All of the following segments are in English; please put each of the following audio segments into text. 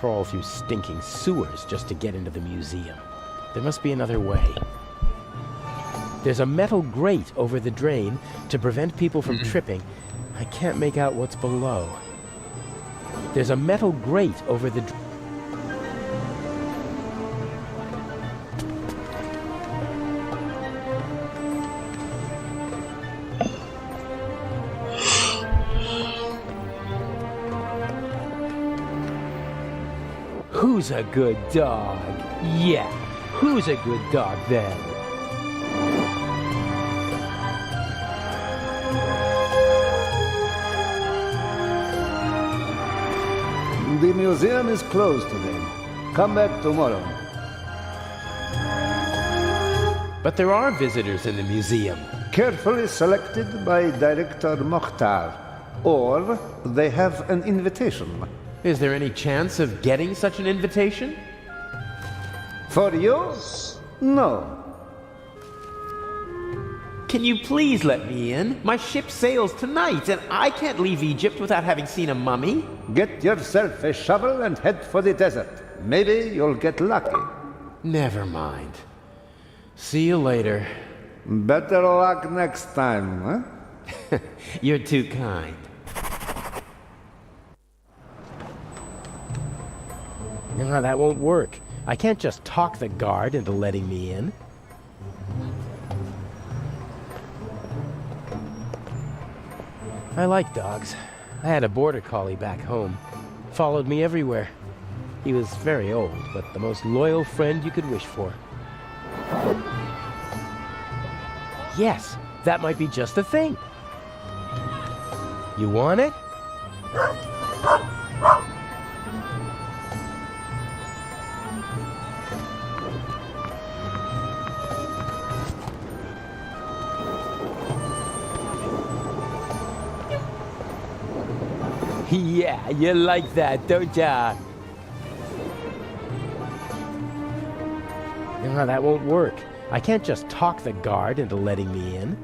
Crawl through stinking sewers just to get into the museum. There must be another way. There's a metal grate over the drain to prevent people from tripping. I can't make out what's below. There's a metal grate over the Who's a good dog? Yeah, who's a good dog then? The museum is closed today. Come back tomorrow. But there are visitors in the museum. Carefully selected by Director Mokhtar. Or they have an invitation. Is there any chance of getting such an invitation? For you? No. Can you please let me in? My ship sails tonight, and I can't leave Egypt without having seen a mummy. Get yourself a shovel and head for the desert. Maybe you'll get lucky. Never mind. See you later. Better luck next time, huh? You're too kind. No, that won't work. I can't just talk the guard into letting me in. I like dogs. I had a border collie back home. Followed me everywhere. He was very old, but the most loyal friend you could wish for. Yes, that might be just the thing. You want it? Yeah, you like that, don't ya? No, that won't work. I can't just talk the guard into letting me in.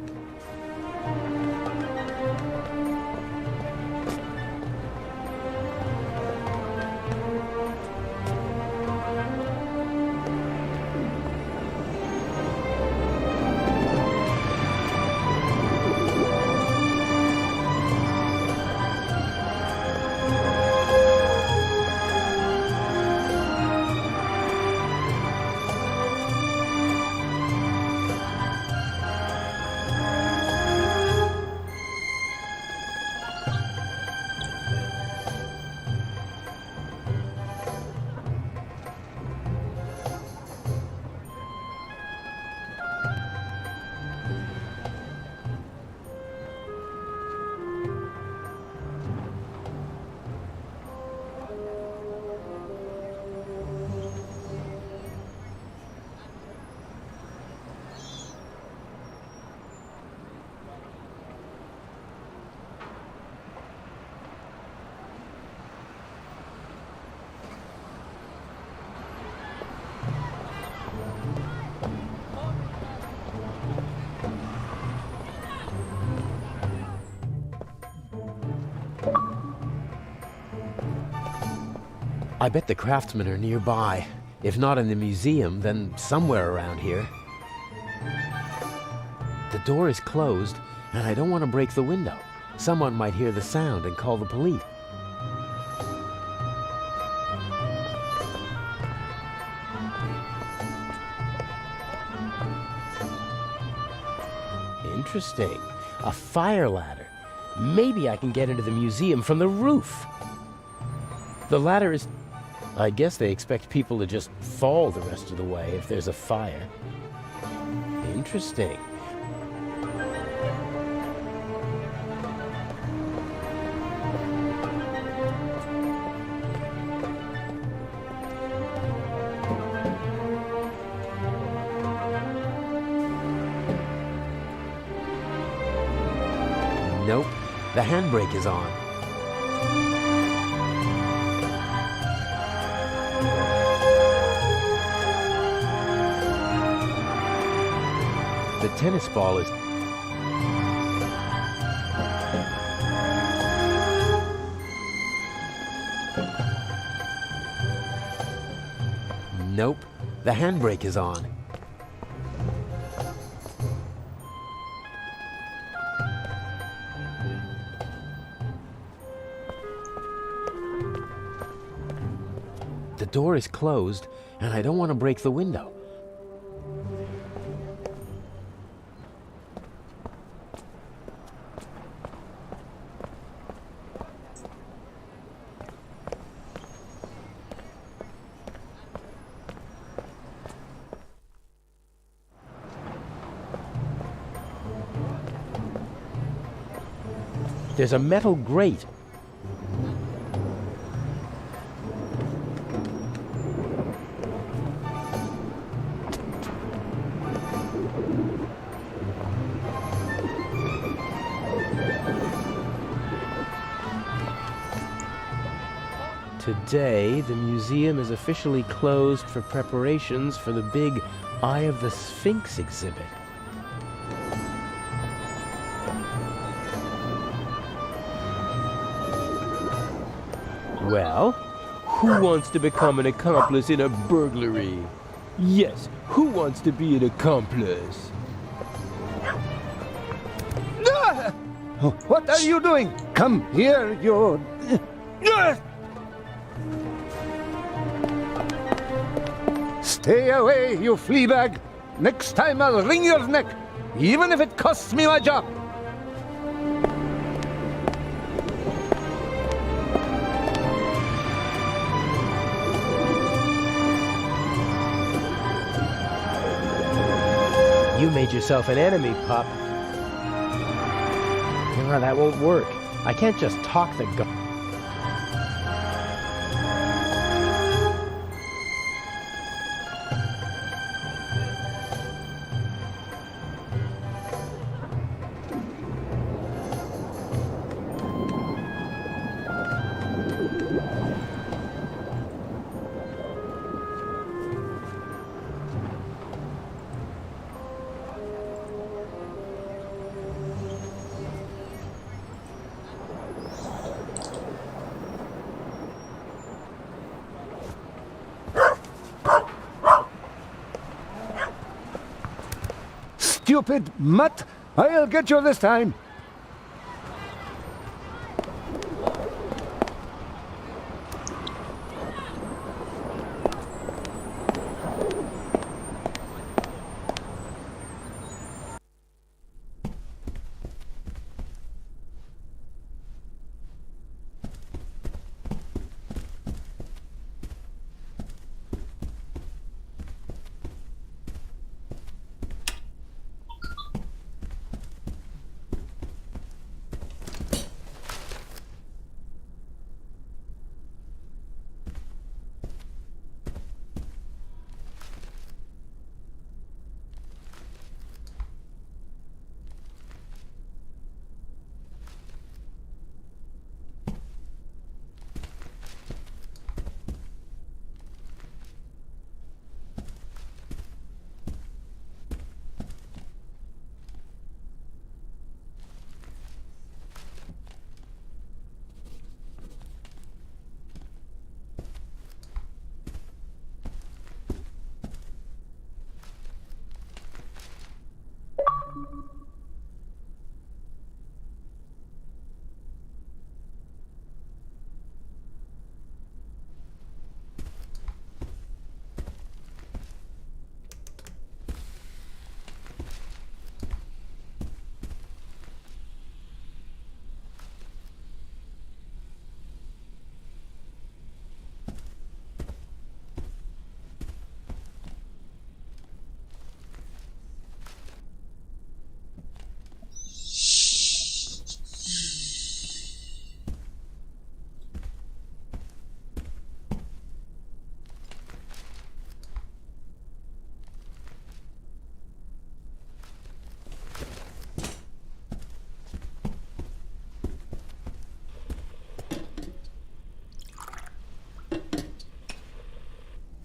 I bet the craftsmen are nearby. If not in the museum, then somewhere around here. The door is closed, and I don't want to break the window. Someone might hear the sound and call the police. Interesting. A fire ladder. Maybe I can get into the museum from the roof. The ladder is... I guess they expect people to just fall the rest of the way if there's a fire. Interesting. Nope, the handbrake is on. The tennis ball is... Nope. The handbrake is on. The door is closed, and I don't want to break the window. There's a metal grate. Today, the museum is officially closed for preparations for the big Eye of the Sphinx exhibit. Well, who wants to become an accomplice in a burglary? Yes, who wants to be an accomplice? Ah! What are you doing? Come here, you... Stay away, you flea bag. Next time I'll wring your neck, even if it costs me my job. You made yourself an enemy, pup. No, that won't work. I can't just talk the gun. Stupid mutt! I'll get you this time!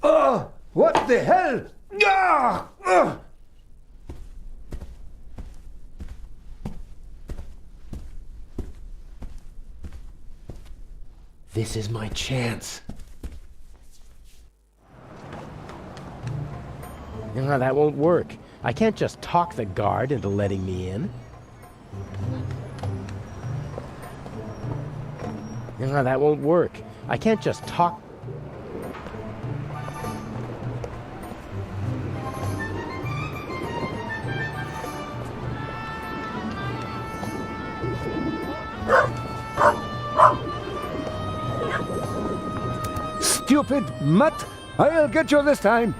Oh, what the hell? Ah! Ugh! This is my chance. No, that won't work. I can't just talk the guard into letting me in. No, that won't work. I can't just talk... Stupid mutt! I'll get you this time!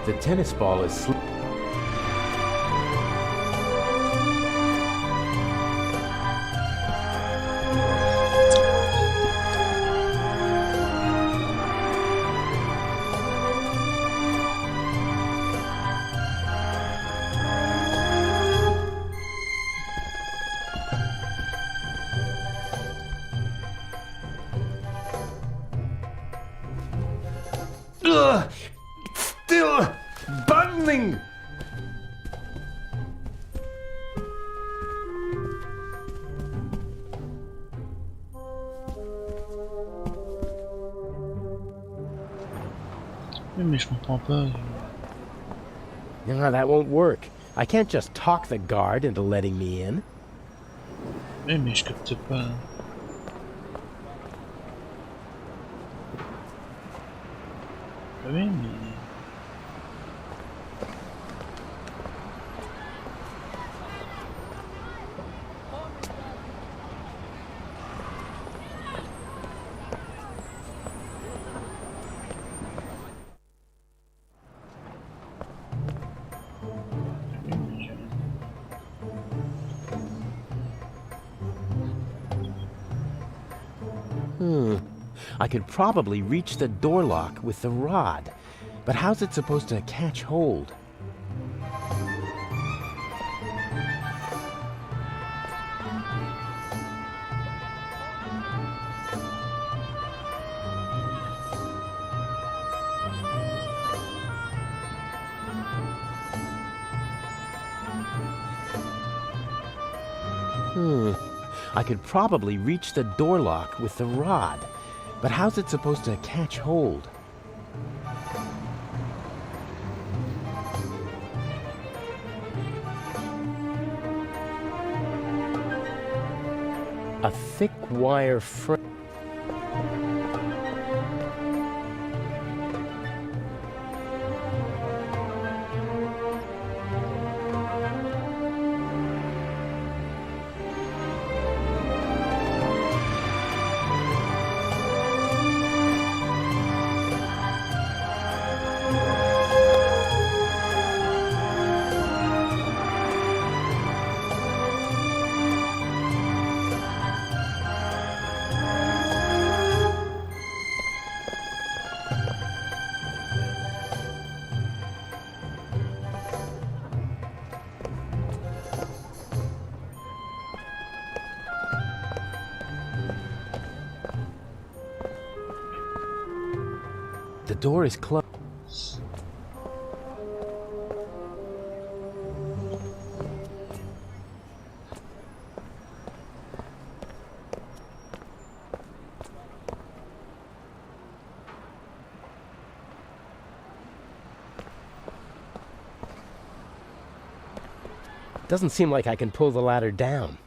The tennis ball is... Ugh! It's still burning! Mais je comprends pas. No, that won't work. I can't just talk the guard into letting me in. Mais je capte pas. Ah oui, mais... I could probably reach the door lock with the rod, but how's it supposed to catch hold? I could probably reach the door lock with the rod, but how's it supposed to catch hold? A thick wire frame. The door is closed. Doesn't seem like I can pull the ladder down.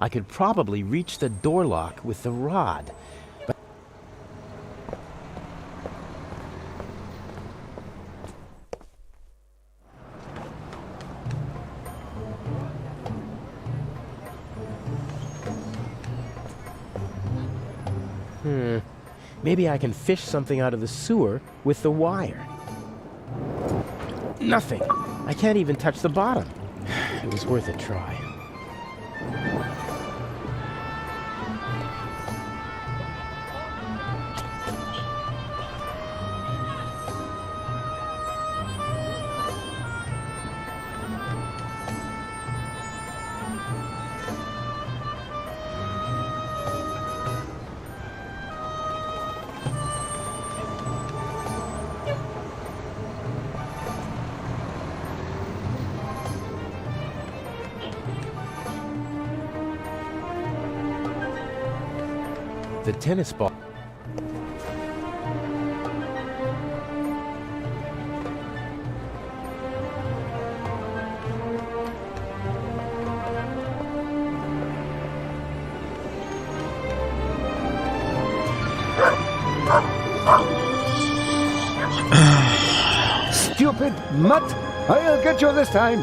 I could probably reach the door lock with the rod, but... Maybe I can fish something out of the sewer with the wire. Nothing. I can't even touch the bottom. It was worth a try. The tennis ball. Stupid mutt! I'll get you this time!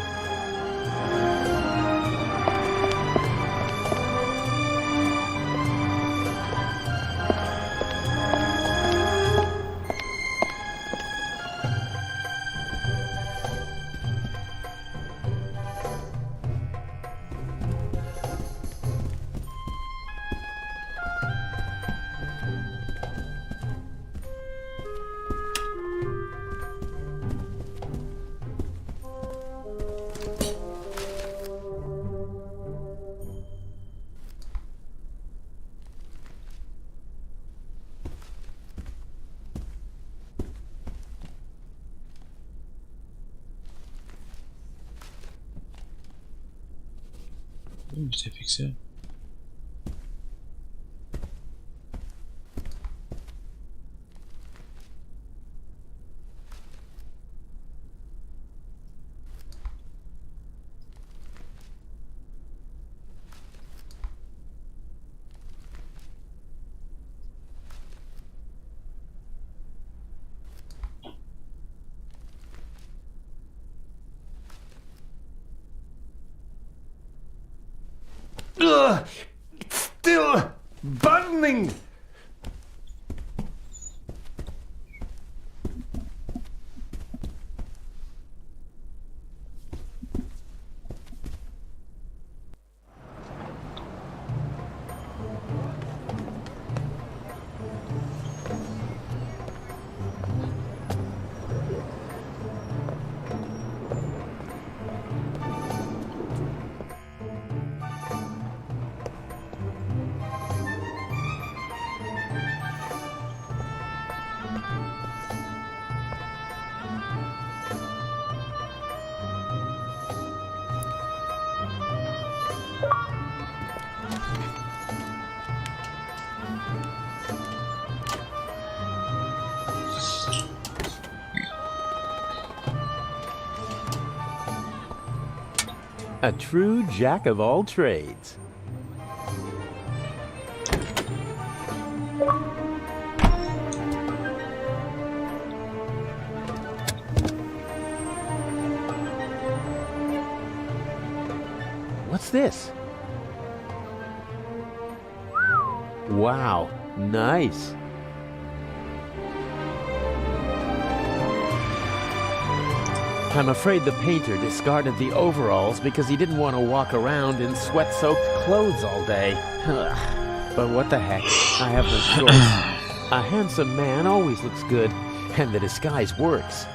C'est fixé. Ugh! It's still burning! A true jack of all trades. What's this? Wow, nice. I'm afraid the painter discarded the overalls because he didn't want to walk around in sweat-soaked clothes all day. But what the heck, I have no choice. A handsome man always looks good, and the disguise works.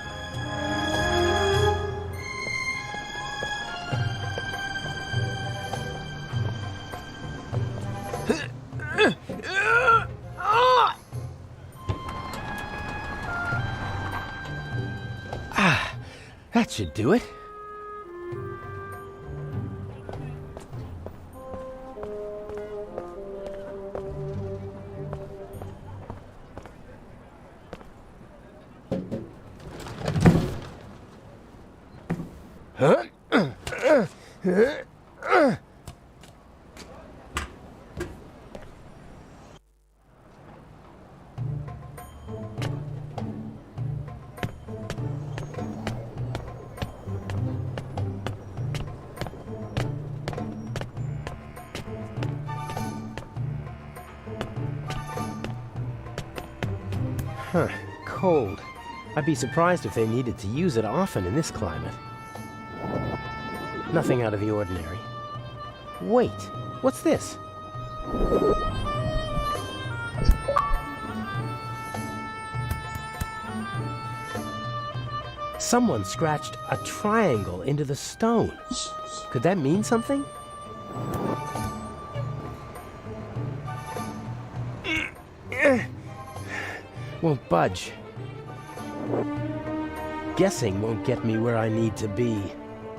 That should do it. Huh, cold. I'd be surprised if they needed to use it often in this climate. Nothing out of the ordinary. Wait, what's this? Someone scratched a triangle into the stone. Could that mean something? Won't budge. Guessing won't get me where I need to be.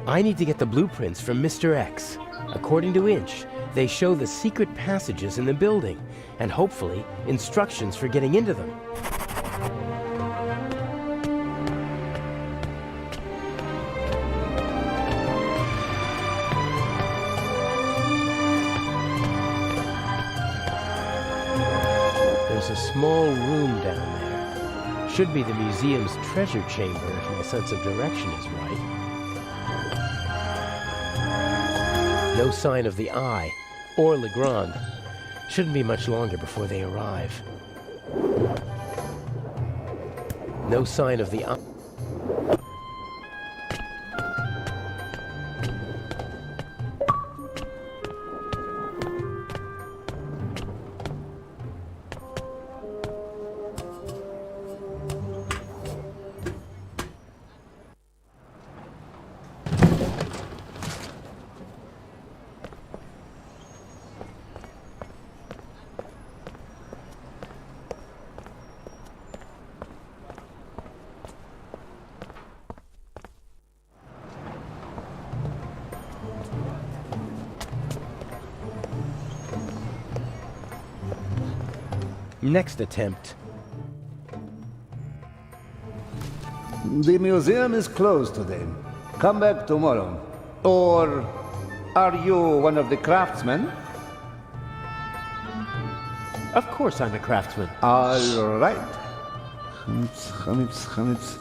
I need to get the blueprints from Mr. X. According to Inch, they show the secret passages in the building, and hopefully, instructions for getting into them. There's a small room down there. Should be the museum's treasure chamber if my sense of direction is right. No sign of the Eye or Legrand. Shouldn't be much longer before they arrive. No sign of the Eye. Next attempt. The museum is closed today. Come back tomorrow. Or are you one of the craftsmen? Of course I'm a craftsman. All right. Chametz.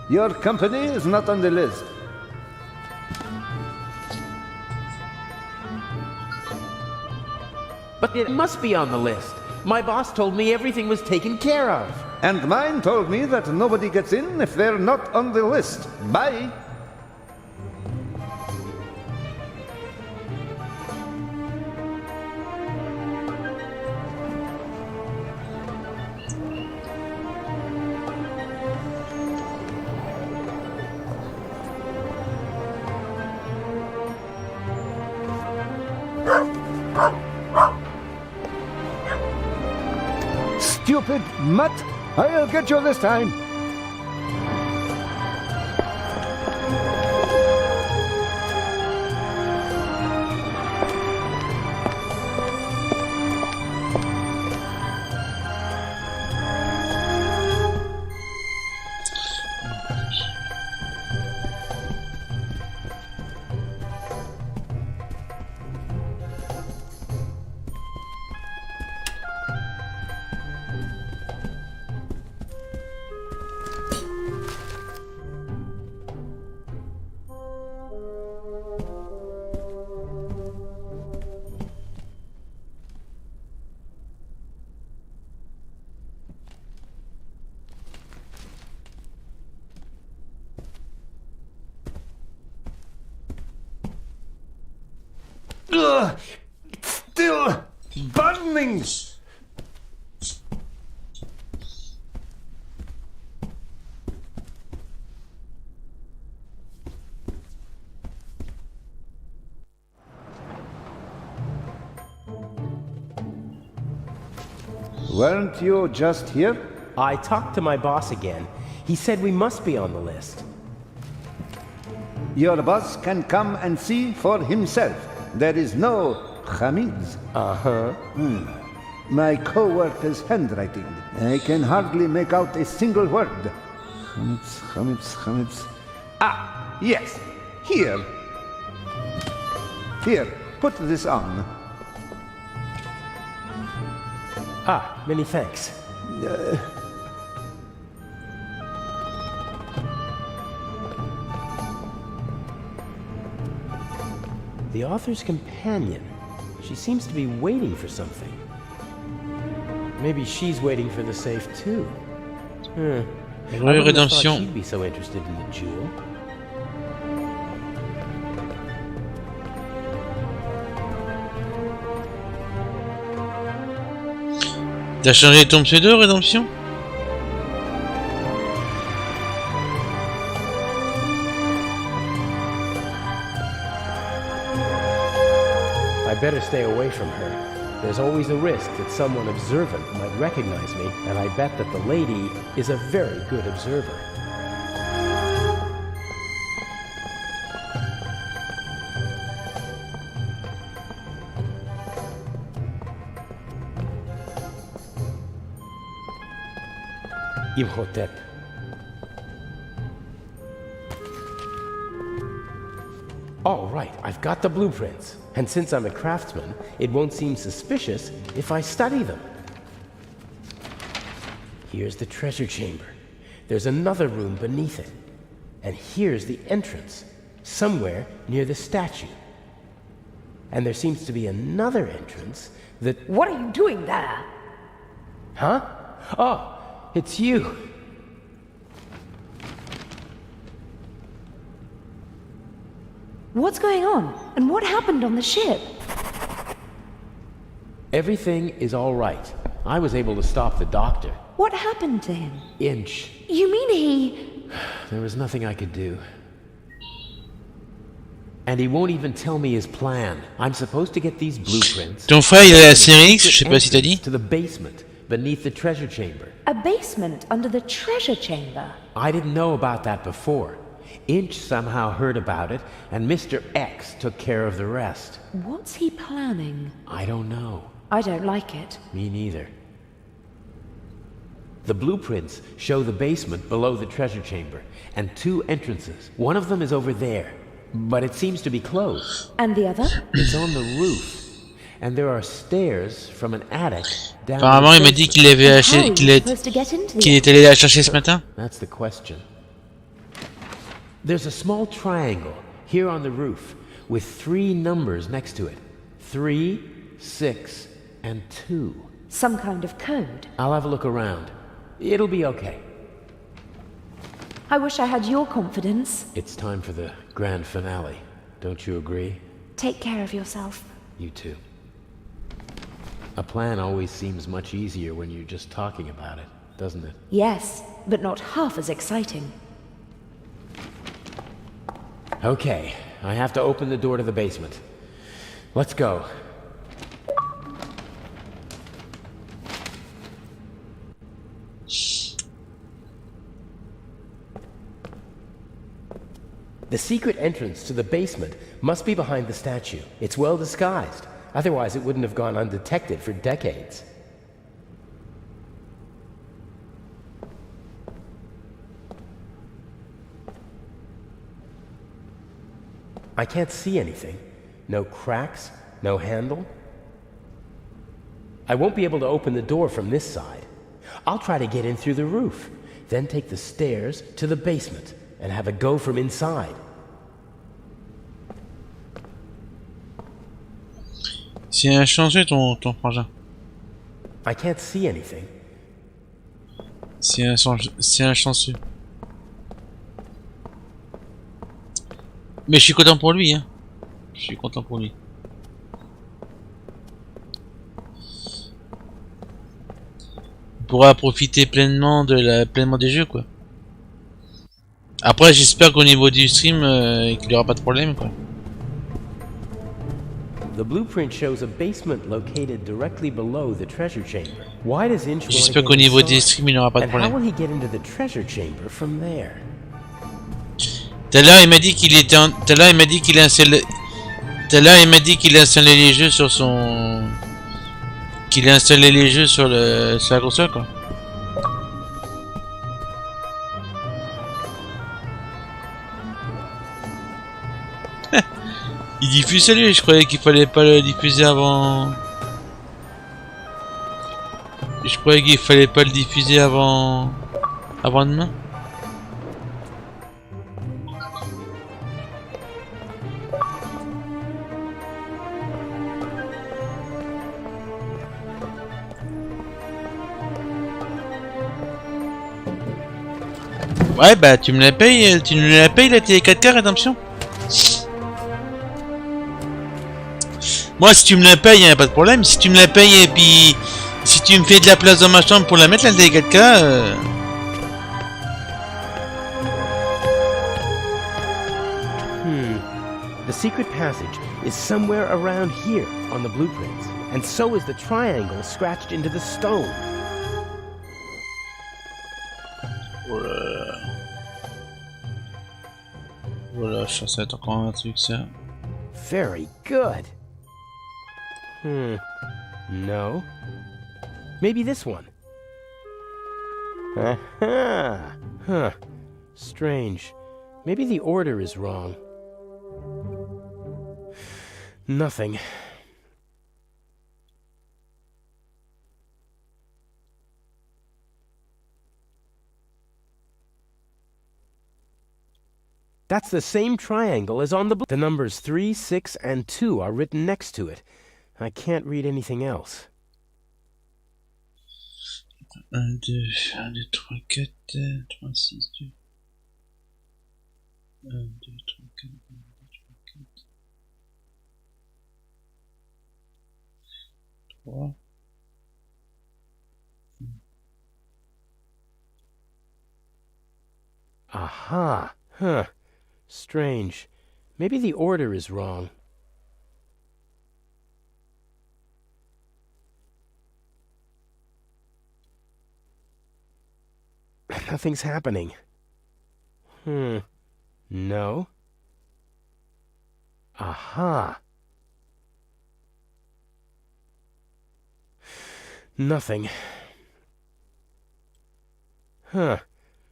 Your company is not on the list. But it must be on the list. My boss told me everything was taken care of. And mine told me that nobody gets in if they're not on the list. Bye. Stupid mutt! I'll get you this time! Ugh! It's still burning! Weren't you just here? I talked to my boss again. He said we must be on the list. Your boss can come and see for himself. There is no Hamid's. Uh-huh. My co-worker's handwriting. I can hardly make out a single word. Hamid's. Ah, yes. Here. Here, put this on. Ah, many thanks. The author's companion. She seems to be waiting for something. Maybe she's waiting for the safe too. I Héros wouldn't have thought rédemption. she'd be so interested in the jewel. T'as changé ton pseudo, rédemption? I better stay away from her. There's always a risk that someone observant might recognize me, and I bet that the lady is a very good observer. Imhotep. All right, I've got the blueprints. And since I'm a craftsman, it won't seem suspicious if I study them. Here's the treasure chamber. There's another room beneath it. And here's the entrance, somewhere near the statue. And there seems to be another entrance that... What are you doing there? Huh? Oh, it's you. What's going on? And what happened on the ship? Everything is all right. I was able to stop the doctor. What happened to him? Inch. You mean he... There was nothing I could do. And he won't even tell me his plan. I'm supposed to get these blueprints. Ton frère, il est à la série X, je sais pas si t'as dit. To the basement, beneath the treasure chamber. A basement under the treasure chamber? I didn't know about that before. Inch somehow heard about it, and Mr. X took care of the rest. What's he planning? I don't know. I don't like it. Me neither. The blueprints show the basement below the treasure chamber, and two entrances. One of them is over there, but it seems to be closed. And the other? It's on the roof, and there are stairs from an attic down Apparemment, to il the m'a dit basement. qu'il avait How acheté, are you supposed to get into qu'il the... est allé la chercher ce matin. That's the question. There's a small triangle here on the roof with 3 numbers next to it. 3, 6, and 2. Some kind of code. I'll have a look around. It'll be okay. I wish I had your confidence. It's time for the grand finale. Don't you agree? Take care of yourself. You too. A plan always seems much easier when you're just talking about it, doesn't it? Yes, but not half as exciting. Okay, I have to open the door to the basement. Let's go. The secret entrance to the basement must be behind the statue. It's well disguised. Otherwise, it wouldn't have gone undetected for decades. I can't see anything. No cracks, no handle. I won't be able to open the door from this side. I'll try to get in through the roof, then take the stairs to the basement and have a go from inside. C'est un chanceux ton frangin. I can't see anything. C'est un chanceux. Mais je suis content pour lui, hein. Je suis content pour lui. Il pourra profiter pleinement des jeux, quoi. Après, j'espère qu'au niveau du stream, qu'il n'y aura pas de problème, quoi. The blueprint shows a basement located directly below the treasure chamber. Why does Inch want to J'espère get qu'au niveau des inside? streams, il n'y aura pas de And how will problème. he get into the treasure chamber from there? Tout à l'heure, il m'a dit qu'il était en... Tout à l'heure, il m'a dit qu'il installait... Tout à l'heure, il m'a dit qu'il installait les jeux sur son... Qu'il installait les jeux sur la console, quoi. Il diffuse ça lui, je croyais qu'il fallait pas le diffuser avant... Je croyais qu'il fallait pas le diffuser avant... Avant demain. Ouais, bah tu me la payes, tu nous la payes la télé 4K rédemption. Moi, si tu me la payes, y a pas de problème. Si tu me la payes et puis si tu me fais de la place dans ma chambre pour la mettre la télé 4K, The secret passage is somewhere around here on the blueprints, and so is the triangle scratched into the stone. voilà, je pense être encore un truc ça. Very good. No. Maybe this one. Aha! Huh. Strange. Maybe the order is wrong. Nothing. That's the same triangle as on the The numbers 3, 6, and 2 are written next to it. I can't read anything else. 1, 2, 1, 2, 3, 4, 3, 6, 2. 1, 2, 3, 4, 1, 2, 3, 4. 3. Aha! Huh. Strange. Maybe the order is wrong. Nothing's happening. No. Aha! Nothing. Huh.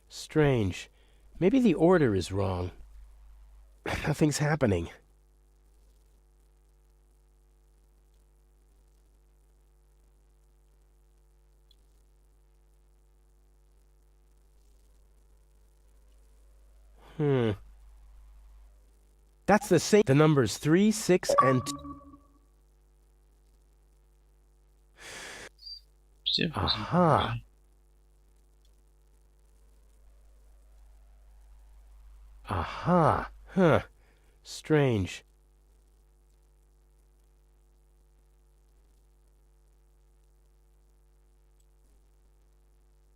Strange. Maybe the order is wrong. Nothing's happening. That's the same. The numbers 3, 6, and 2. Aha. Aha. Huh. Strange.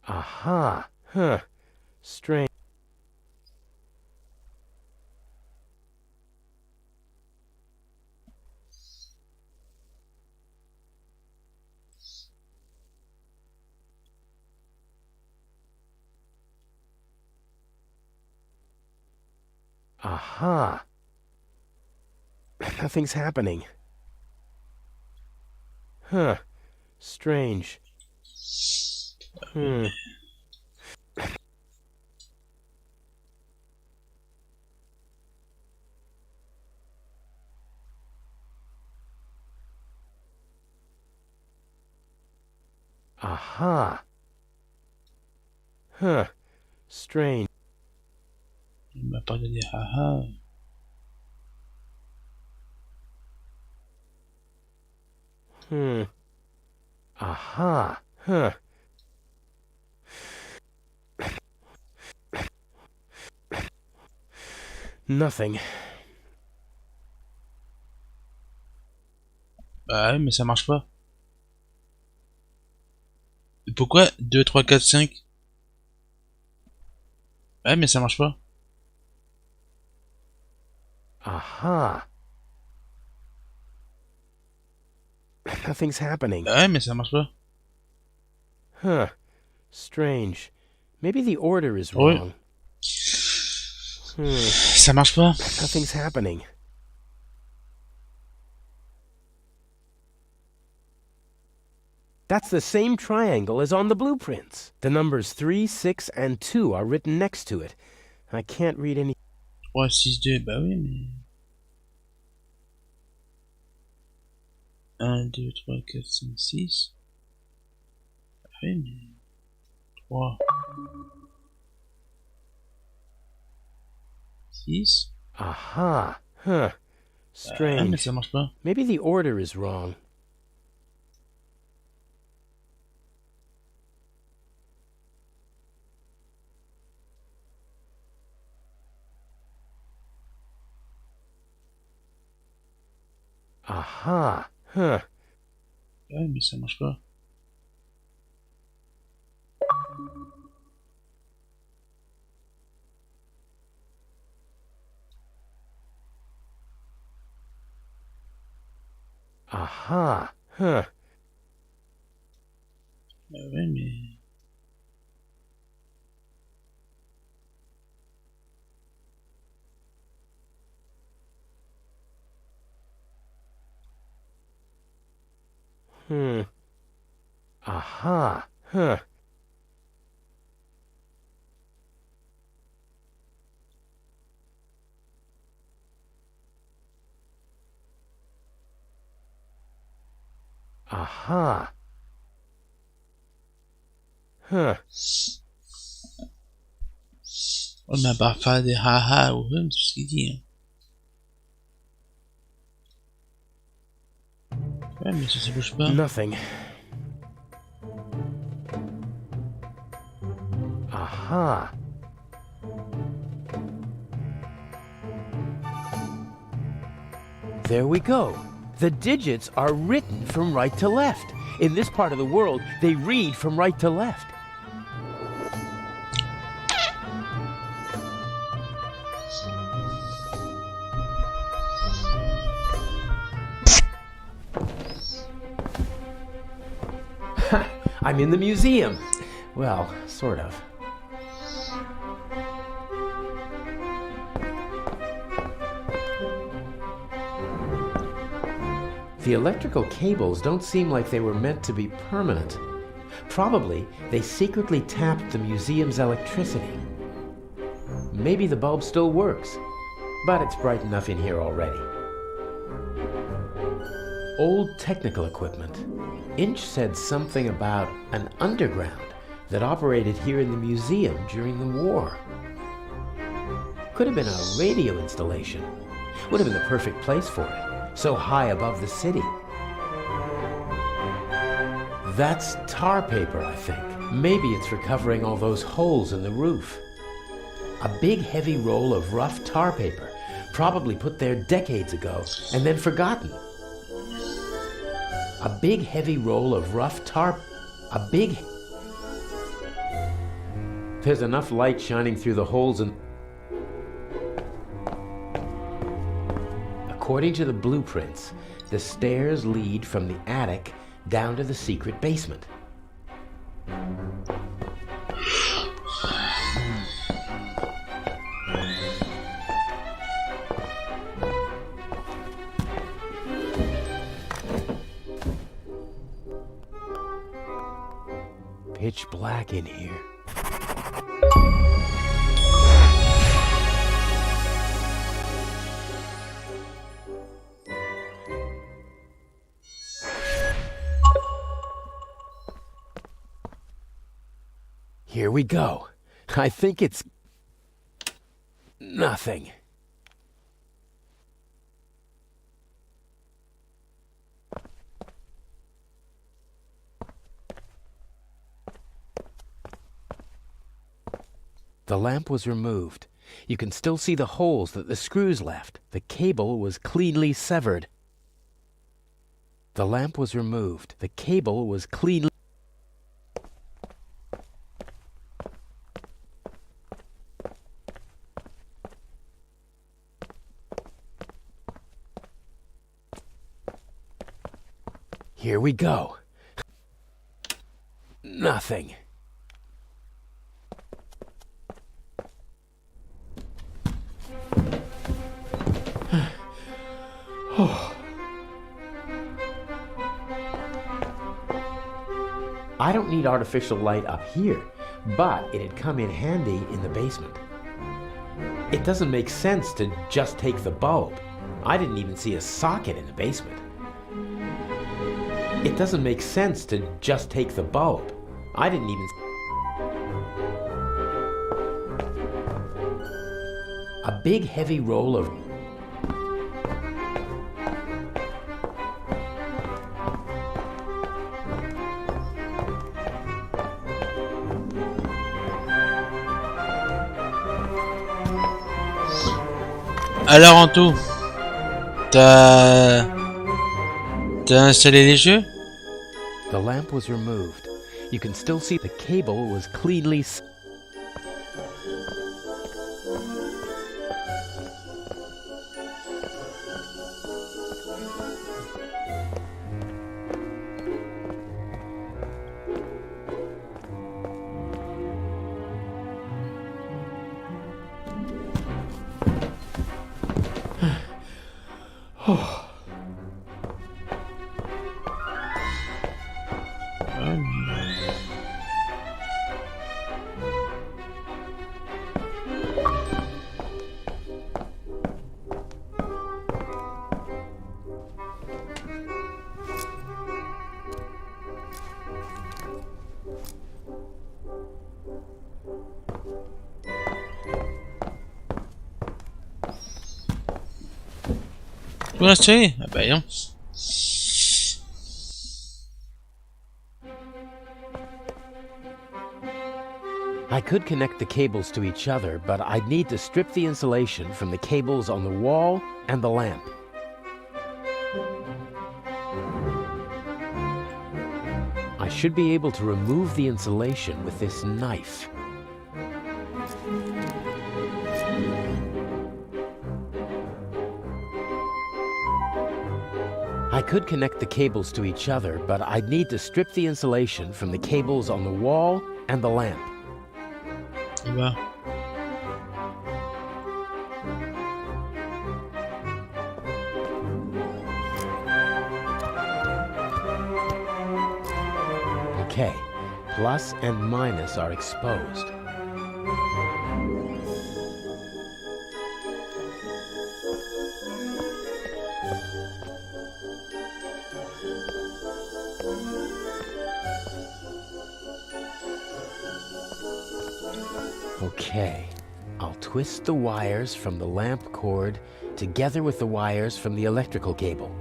Aha. Huh. Strange. Aha. Nothing's happening. Huh. Strange. Aha. Huh. Strange. Il m'a pas donné haha. Aha. Huh. Nothing. Bah ouais, mais ça marche pas. Pourquoi 2, 3, 4, 5? Ouais, mais ça marche pas. Aha. Nothing's happening. Bah ouais, mais ça marche pas. Huh. Strange. Maybe the order is Ouais. wrong. Ça marche pas. Nothing's happening. That's the same triangle as on the blueprints. The numbers 3, 6, and 2 are written next to it. I can't read any... 3, 6, 2, bah oui, mais... 1, 2, 3, 4, 5, 6. Bah oui, mais... 3... 6. Aha. Huh. Ah, mais Strange. ça marche pas. Maybe the order is wrong. Aha. Huh. Ouais, mais ça marche pas. Aha. Huh. Ouais, mais... Aha. Huh. Aha. Huh. On m'a pas fait des haha ou même ce qu'il dit. Hein. Ouais, mais ça bouge pas. Nothing. Aha. There we go. The digits are written from right to left. In this part of the world, they read from right to left. I'm in the museum. Well, sort of. The electrical cables don't seem like they were meant to be permanent. Probably, they secretly tapped the museum's electricity. Maybe the bulb still works, but it's bright enough in here already. Old technical equipment. Inch said something about an underground that operated here in the museum during the war. Could have been a radio installation. Would have been the perfect place for it, so high above the city. That's tar paper, I think. Maybe it's for covering all those holes in the roof. A big heavy roll of rough tar paper, probably put there decades ago and then forgotten. A big heavy roll of rough tar... There's enough light shining through the holes in... According to the blueprints, the stairs lead from the attic down to the secret basement. Pitch black in here. Here we go. I think it's... nothing. The lamp was removed. You can still see the holes that the screws left. The cable was cleanly severed. The lamp was removed. The cable was cleanly... Here we go. Nothing. I don't need artificial light up here, but it'd come in handy in the basement. It doesn't make sense to just take the bulb. I didn't even see a socket in the basement. It doesn't make sense to just take the bulb. I didn't even... A big heavy roll of... Alors en tout, t'as T'as installé les jeux? The lamp was removed. You can still see the cable was cleanly... Tout installé? Ah bah non. I could connect the cables to each other, but I'd need to strip the insulation from the cables on the wall and the lamp. I should be able to remove the insulation with this knife. I could connect the cables to each other, but I'd need to strip the insulation from the cables on the wall and the lamp. Eh bah. Okay, plus and minus are exposed. Okay, I'll twist the wires from the lamp cord together with the wires from the electrical cable.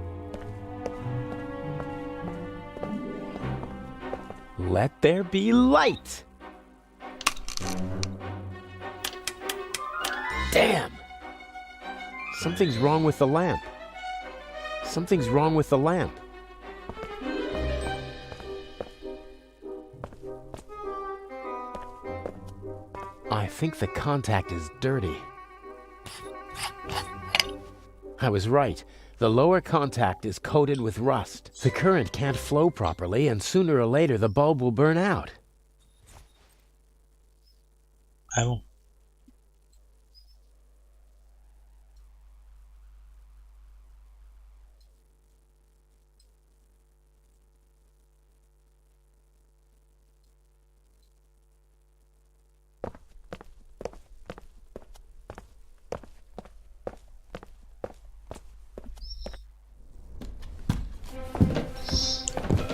Let there be light! Damn! Something's wrong with the lamp. Something's wrong with the lamp. I think the contact is dirty. I was right. The lower contact is coated with rust. The current can't flow properly, and sooner or later the bulb will burn out. Ah bon.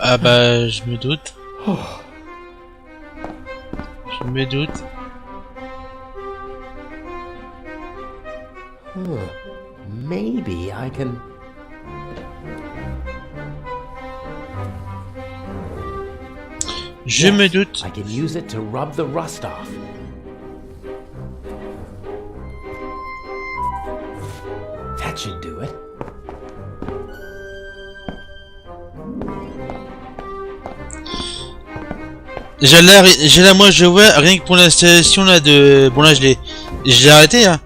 Ah bah je me doute. Je me doute. Maybe I can... Je me doute. I can use it to rub the rust off. That should do it. Déjà là, moi je vois rien que pour l'installation là de... Bon là j'ai arrêté hein.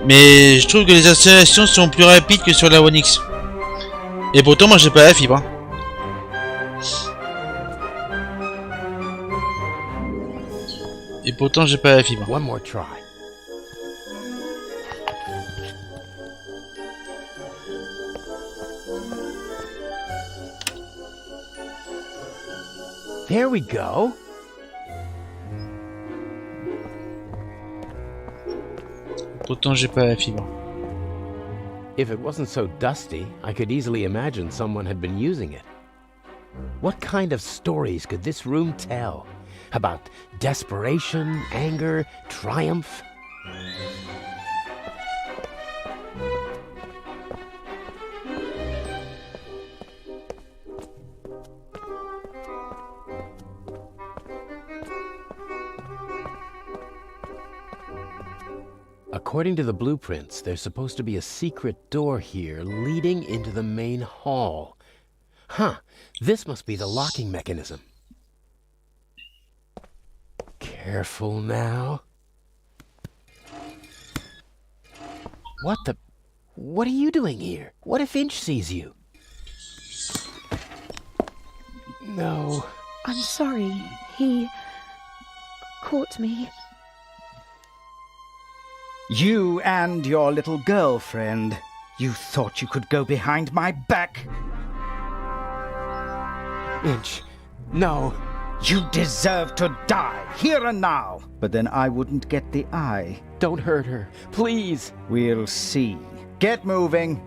Mais je trouve que les installations sont plus rapides que sur la One X. Et pourtant moi j'ai pas la fibre hein. Et pourtant j'ai pas la fibre. One more try. There we go. Pourtant j'ai pas la fibre. If it wasn't so dusty, I could easily imagine someone had been using it. What kind of stories could this room tell? About desperation, anger, triumph? According to the blueprints, there's supposed to be a secret door here leading into the main hall. Huh. This must be the locking mechanism. Careful now. What the... What are you doing here? What if Inch sees you? No. I'm sorry. He caught me. You and your little girlfriend. You thought you could go behind my back? Inch, no. You deserve to die, here and now. But then I wouldn't get the eye. Don't hurt her. Please. We'll see. Get moving.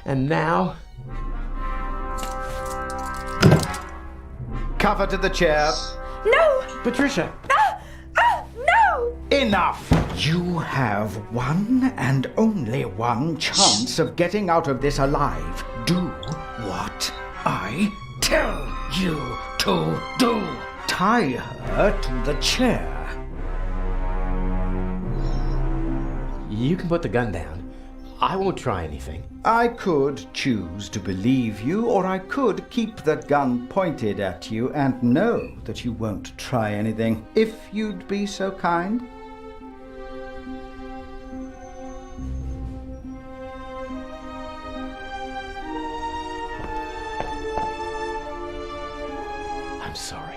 And now... Cover to the chair. No! Patricia! No! Enough! You have one and only one chance of getting out of this alive. Do what I tell you to do. Tie her to the chair. You can put the gun down. I won't try anything. I could choose to believe you, or I could keep the gun pointed at you and know that you won't try anything, if you'd be so kind. I'm sorry.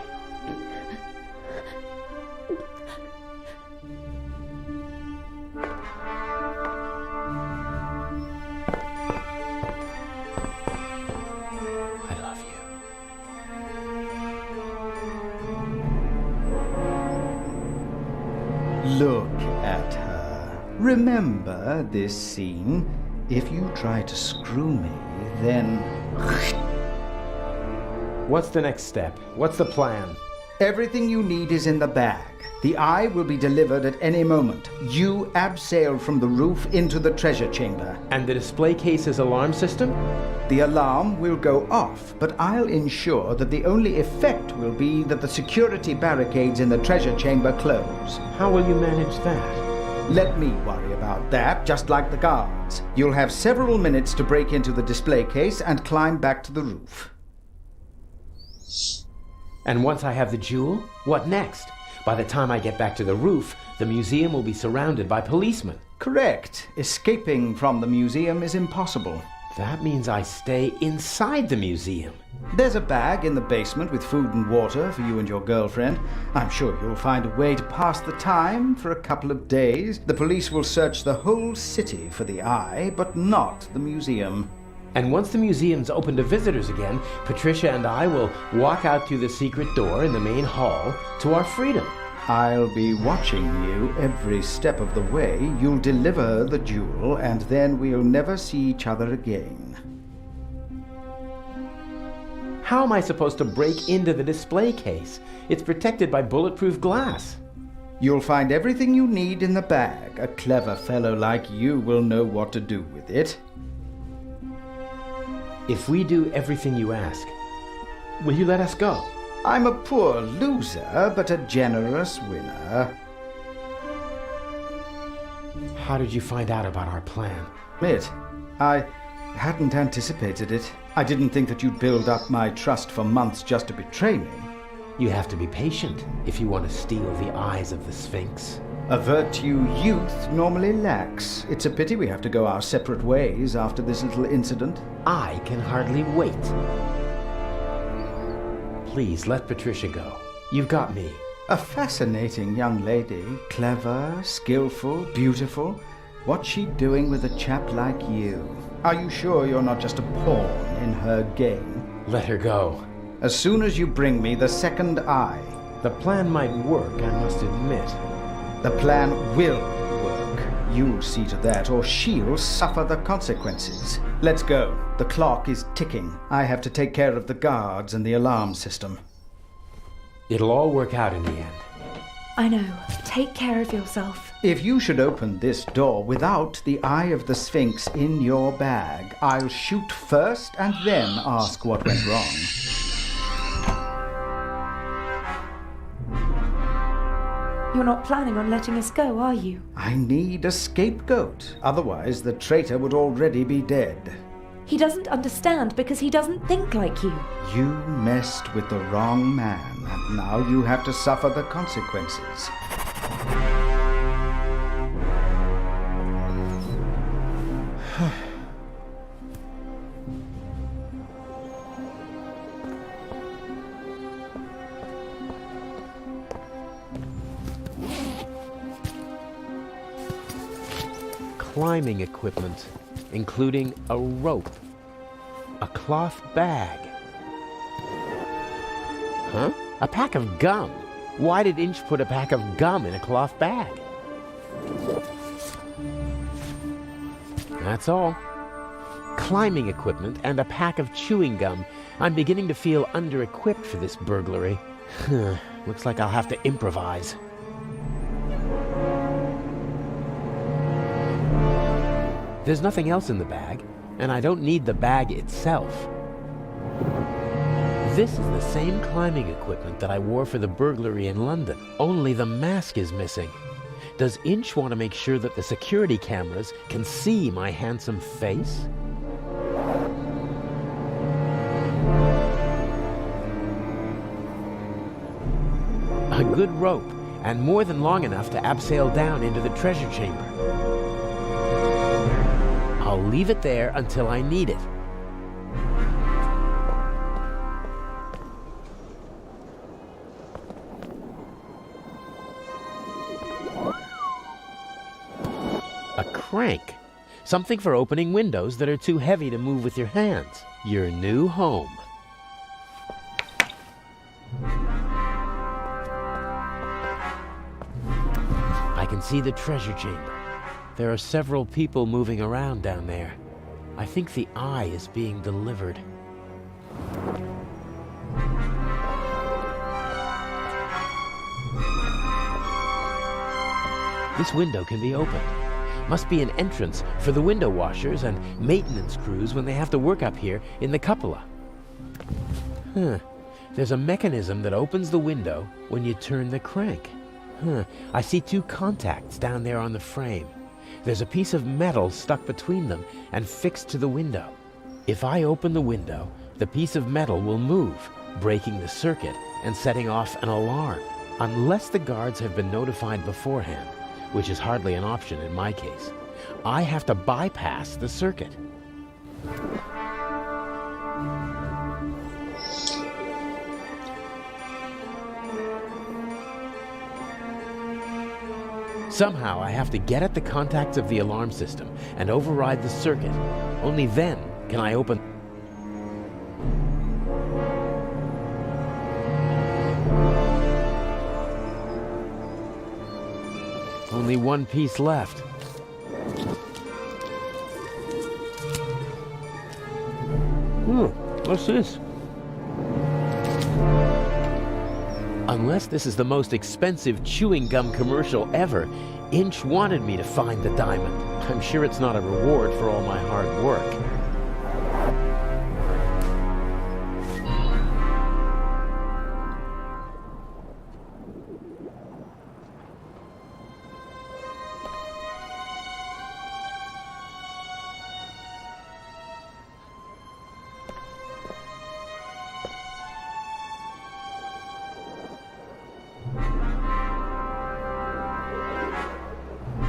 I love you. Look at her. Remember this scene? If you try to screw me, then... What's the next step? What's the plan? Everything you need is in the bag. The eye will be delivered at any moment. You abseil from the roof into the treasure chamber. And the display case's alarm system? The alarm will go off, but I'll ensure that the only effect will be that the security barricades in the treasure chamber close. How will you manage that? Let me worry about that, just like the guards. You'll have several minutes to break into the display case and climb back to the roof. And once I have the jewel, what next? By the time I get back to the roof, the museum will be surrounded by policemen. Correct. Escaping from the museum is impossible. That means I stay inside the museum. There's a bag in the basement with food and water for you and your girlfriend. I'm sure you'll find a way to pass the time for a couple of days. The police will search the whole city for the eye, but not the museum. And once the museum's open to visitors again, Patricia and I will walk out through the secret door in the main hall to our freedom. I'll be watching you every step of the way. You'll deliver the jewel, and then we'll never see each other again. How am I supposed to break into the display case? It's protected by bulletproof glass. You'll find everything you need in the bag. A clever fellow like you will know what to do with it. If we do everything you ask, will you let us go? I'm a poor loser, but a generous winner. How did you find out about our plan? I hadn't anticipated it. I didn't think that you'd build up my trust for months just to betray me. You have to be patient if you want to steal the eyes of the Sphinx. A virtue youth normally lacks. It's a pity we have to go our separate ways after this little incident. I can hardly wait. Please let Patricia go. You've got me. A fascinating young lady. Clever, skillful, beautiful. What's she doing with a chap like you? Are you sure you're not just a pawn in her game? Let her go. As soon as you bring me the second eye. The plan might work, I must admit. The plan will work. You'll see to that, or she'll suffer the consequences. Let's go. The clock is ticking. I have to take care of the guards and the alarm system. It'll all work out in the end. I know. Take care of yourself. If you should open this door without the Eye of the Sphinx in your bag, I'll shoot first and then ask what went wrong. You're not planning on letting us go, are you? I need a scapegoat. Otherwise, the traitor would already be dead. He doesn't understand because he doesn't think like you. You messed with the wrong man, and now you have to suffer the consequences. Climbing equipment, including a rope, a cloth bag. Huh? A pack of gum. Why did Inch put a pack of gum in a cloth bag? That's all. Climbing equipment and a pack of chewing gum. I'm beginning to feel under-equipped for this burglary. Looks like I'll have to improvise. There's nothing else in the bag, and I don't need the bag itself. This is the same climbing equipment that I wore for the burglary in London, only the mask is missing. Does Inch want to make sure that the security cameras can see my handsome face? A good rope, and more than long enough to abseil down into the treasure chamber. I'll leave it there until I need it. A crank. Something for opening windows that are too heavy to move with your hands. Your new home. I can see the treasure chamber. There are several people moving around down there. I think the eye is being delivered. This window can be opened. Must be an entrance for the window washers and maintenance crews when they have to work up here in the cupola. There's a mechanism that opens the window when you turn the crank. I see two contacts down there on the frame. There's a piece of metal stuck between them and fixed to the window. If I open the window, the piece of metal will move, breaking the circuit and setting off an alarm. Unless the guards have been notified beforehand, which is hardly an option in my case, I have to bypass the circuit. Somehow I have to get at the contacts of the alarm system and override the circuit. Only then can I open... Only one piece left. What's this? Unless this is the most expensive chewing gum commercial ever, Inch wanted me to find the diamond. I'm sure it's not a reward for all my hard work.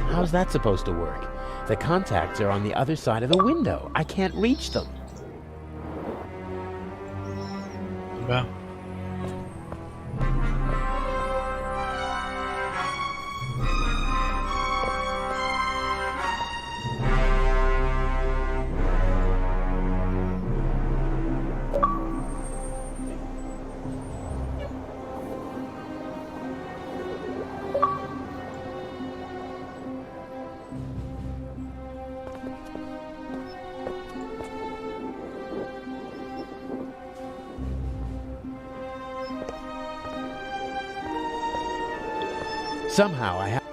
How's that supposed to work? The contacts are on the other side of the window. I can't reach them. Bah. Somehow I have...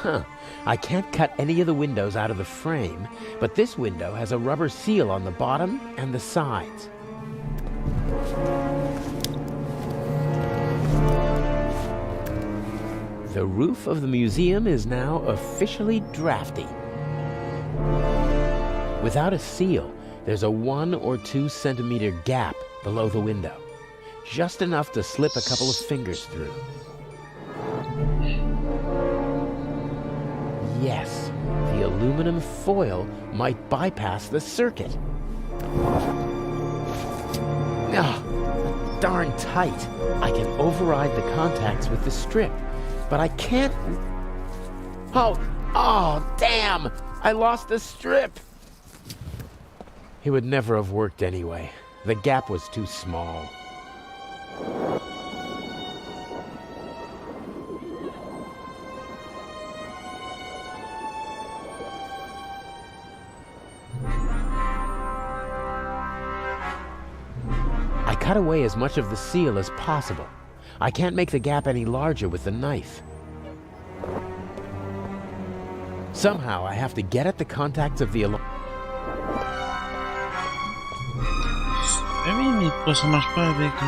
Huh. I can't cut any of the windows out of the frame, but this window has a rubber seal on the bottom and the sides. The roof of the museum is now officially drafty. Without a seal, there's a 1 or 2 centimeter gap below the window. Just enough to slip a couple of fingers through. Yes, the aluminum foil might bypass the circuit. Ah, darn tight. I can override the contacts with the strip, but I can't... Oh, damn! I lost the strip! It would never have worked anyway. The gap was too small. I cut away as much of the seal as possible. I can't make the gap any larger with the knife. Somehow I have to get at the contacts of the alarm. Ah oui, mais pourquoi ça marche pas avec... Ah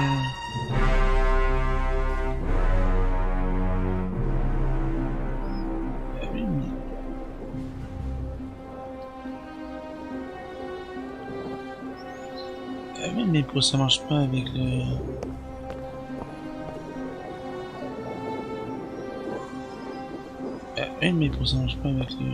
oui, mais... Ah oui, mais pourquoi ça marche pas avec le... Ah oui, mais pourquoi ça marche pas avec le...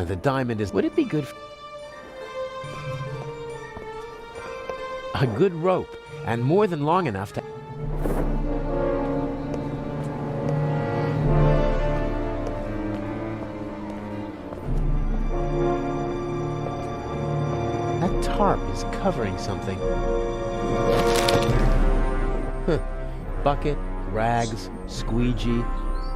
The diamond is... Would it be good... A good rope, and more than long enough to... That tarp is covering something. Bucket, rags, squeegee,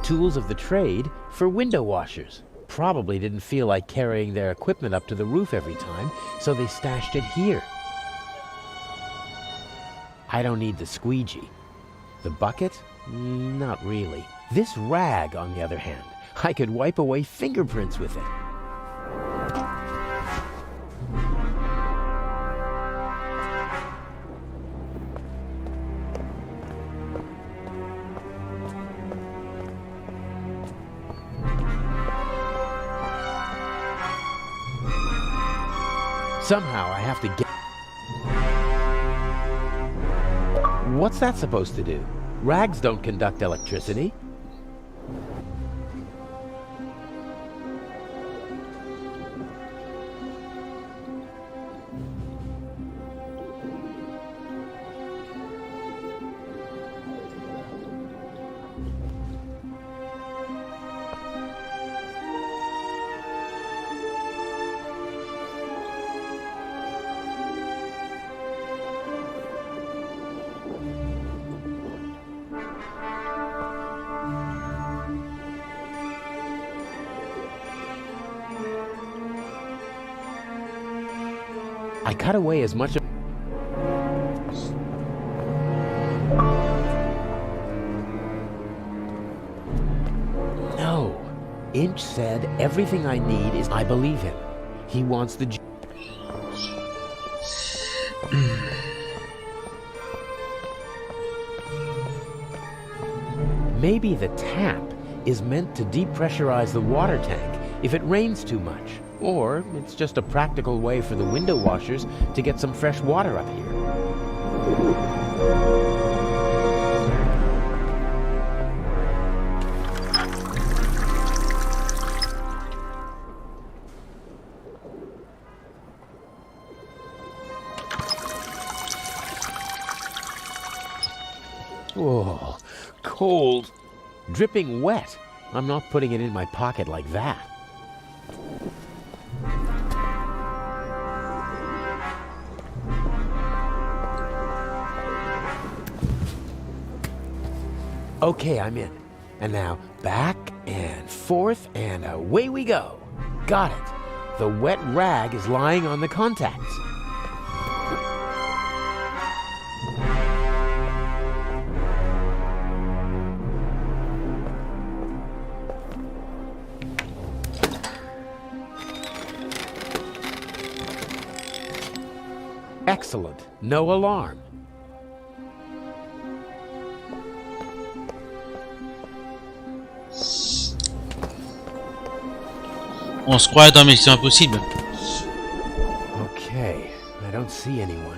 tools of the trade for window washers. Probably didn't feel like carrying their equipment up to the roof every time, so they stashed it here. I don't need the squeegee. The bucket? Not really. This rag, on the other hand, I could wipe away fingerprints with it. Somehow I have to get... What's that supposed to do? Rags don't conduct electricity. I cut away as much of... No. Inch said everything I need is... I believe him. He wants the... Maybe the tap is meant to depressurize the water tank if it rains too much. Or it's just a practical way for the window washers to get some fresh water up here. Oh, cold. Dripping wet. I'm not putting it in my pocket like that. Okay, I'm in. And now back and forth and away we go. Got it. The wet rag is lying on the contacts. Excellent. No alarm. On se croit dans Mission Impossible. Okay, I don't see anyone.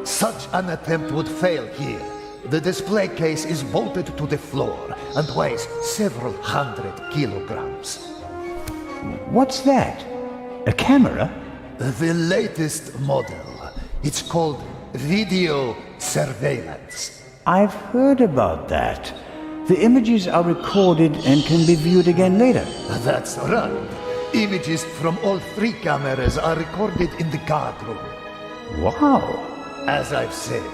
Such an attempt would fail here. The display case is bolted to the floor and weighs several hundred kilograms. What's that? A camera? The latest model. It's called video surveillance. I've heard about that. The images are recorded and can be viewed again later. That's right. Images from all 3 cameras are recorded in the guard room. Wow. As I've said,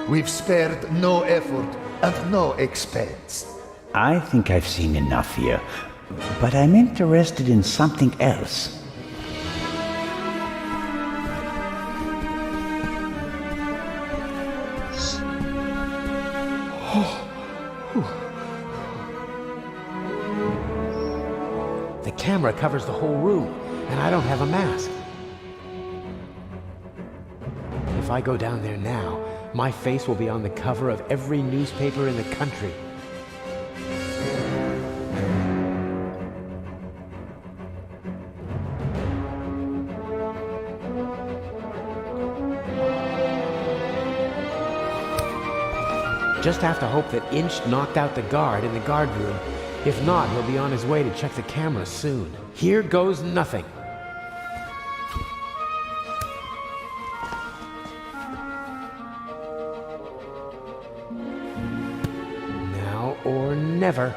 we've spared no effort and no expense. I think I've seen enough here, but I'm interested in something else. The camera covers the whole room, and I don't have a mask. If I go down there now, my face will be on the cover of every newspaper in the country. Just have to hope that Inch knocked out the guard in the guard room. If not, he'll be on his way to check the camera soon. Here goes nothing. Now or never.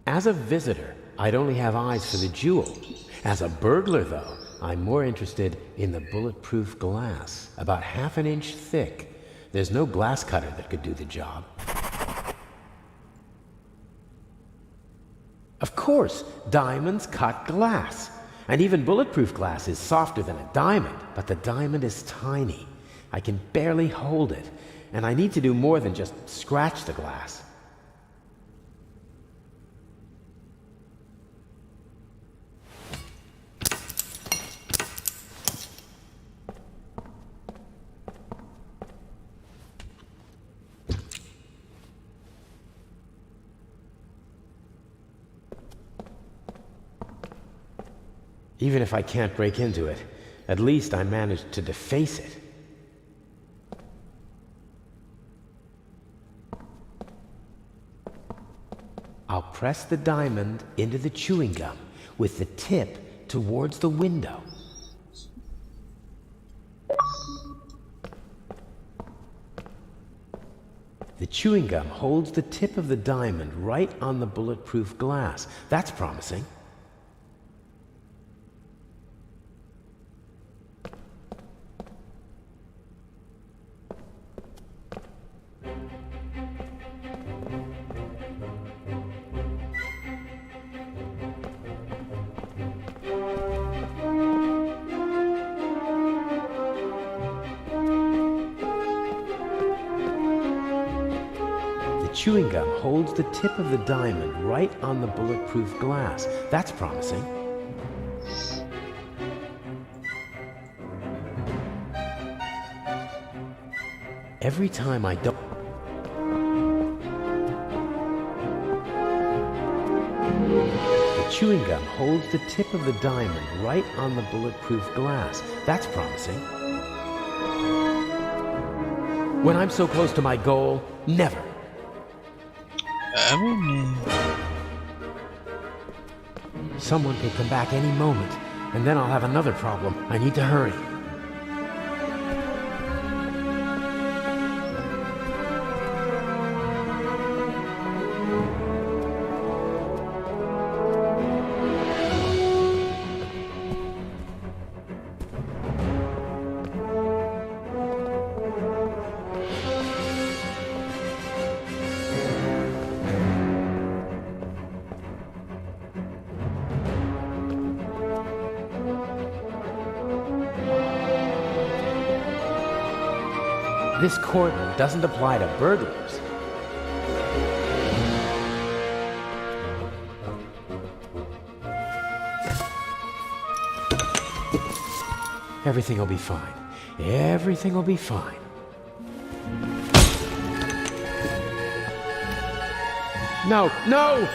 As a visitor, I'd only have eyes for the jewel. As a burglar, though, I'm more interested in the bulletproof glass, about half an inch thick. There's no glass cutter that could do the job. Of course, diamonds cut glass. And even bulletproof glass is softer than a diamond, but the diamond is tiny. I can barely hold it, and I need to do more than just scratch the glass. Even if I can't break into it, at least I managed to deface it. I'll press the diamond into the chewing gum with the tip towards the window. The chewing gum holds the tip of the diamond right on the bulletproof glass. That's promising. The chewing gum holds the tip of the diamond right on the bulletproof glass. That's promising. Every time I don't... The chewing gum holds the tip of the diamond right on the bulletproof glass. That's promising. When I'm so close to my goal, never. Ah oui, mais... Someone could come back any moment, and then I'll have another problem. I need to hurry. This cordon doesn't apply to burglars. Everything will be fine. Everything will be fine. No, no!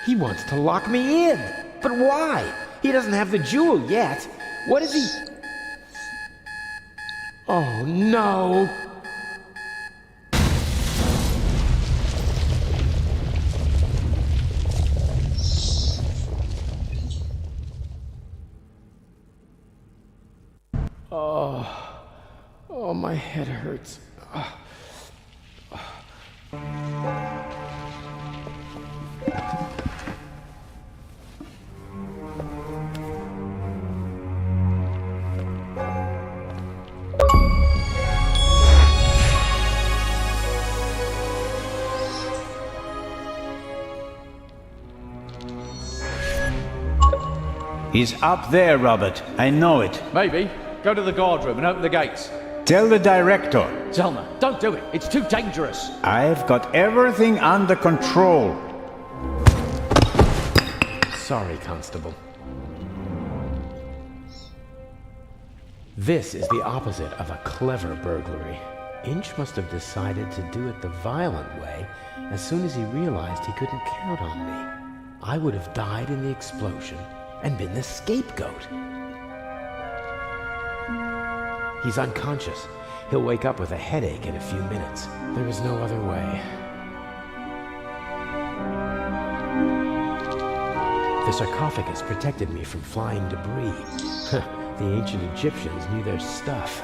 He wants to lock me in. But why? He doesn't have the jewel yet. What is he... Oh, no! Oh, my head hurts. He's up there, Robert. I know it. Maybe. Go to the guard room and open the gates. Tell the director. Zelma, don't do it. It's too dangerous. I've got everything under control. Sorry, Constable. This is the opposite of a clever burglary. Inch must have decided to do it the violent way as soon as he realized he couldn't count on me. I would have died in the explosion and been the scapegoat. He's unconscious. He'll wake up with a headache in a few minutes. There is no other way. The sarcophagus protected me from flying debris. The ancient Egyptians knew their stuff.